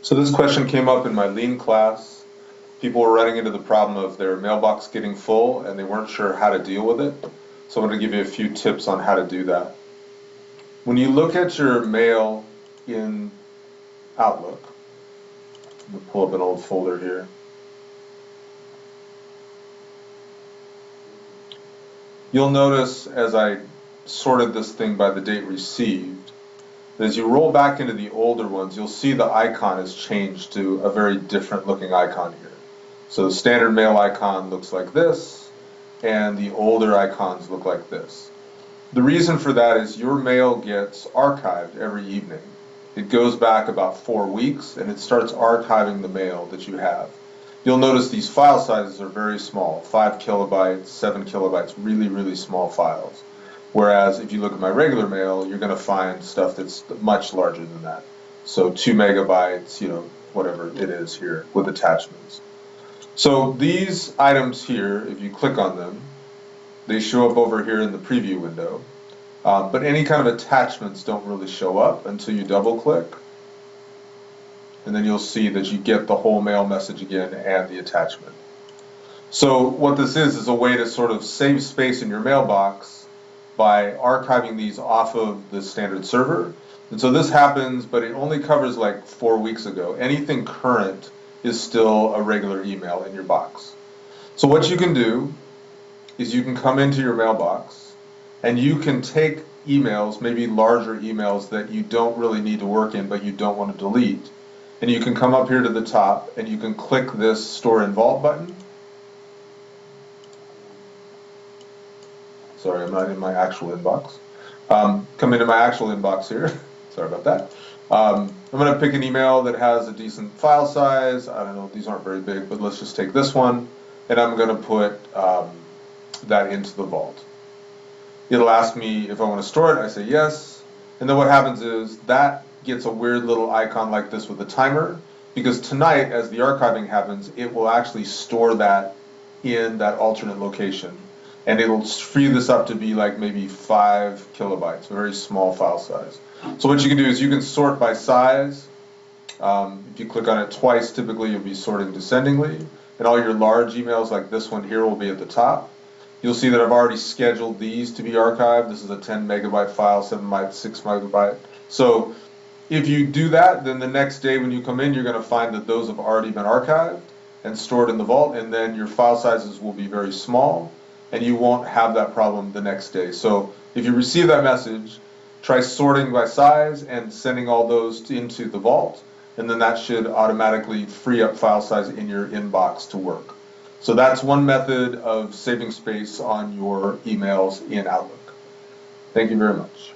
So this question came up in my lean class. People were running into the problem of their mailbox getting full and they weren't sure how to deal with it. So I'm going to give you a few tips on how to do that. When you look at your mail in Outlook, I'm going to pull up an old folder here. You'll notice as I sorted this thing by the date received, that as you roll back into the older ones, you'll see the icon has changed to a very different looking icon here. So the standard mail icon looks like this, and the older icons look like this. The reason for that is your mail gets archived every evening. It goes back about 4 weeks, and it starts archiving the mail that you have. You'll notice these file sizes are very small, 5 kilobytes, 7 kilobytes, really, really small files. Whereas if you look at my regular mail, you're going to find stuff that's much larger than that. So 2 megabytes, whatever it is here with attachments. So these items here, if you click on them, they show up over here in the preview window. But any kind of attachments don't really show up until you double click. And then you'll see that you get the whole mail message again and the attachment. So what this is a way to sort of save space in your mailbox by archiving these off of the standard server. And so this happens, but it only covers like 4 weeks ago. Anything current is still a regular email in your box. So what you can do is you can come into your mailbox and you can take emails, maybe larger emails that you don't really need to work in but you don't want to delete, and you can come up here to the top and you can click this Store in Vault button. Sorry, I'm not in my actual inbox. Come into my actual inbox here. Sorry about that. I'm going to pick an email that has a decent file size. I don't know, these aren't very big, but let's just take this one, and I'm going to put that into the vault. It'll ask me if I want to store it. I say yes, and then what happens is that gets a weird little icon like this with a timer, because tonight, as the archiving happens, it will actually store that in that alternate location, and it'll free this up to be like maybe 5 kilobytes, a very small file size. So what you can do is you can sort by size. If you click on it twice, typically you'll be sorting descendingly, and all your large emails like this one here will be at the top. You'll see that I've already scheduled these to be archived. This is a 10 megabyte file, 7 megabyte, 6 megabyte. So if you do that, then the next day when you come in, you're going to find that those have already been archived and stored in the vault, and then your file sizes will be very small, and you won't have that problem the next day. So if you receive that message, try sorting by size and sending all those into the vault, and then that should automatically free up file size in your inbox to work. So that's one method of saving space on your emails in Outlook. Thank you very much.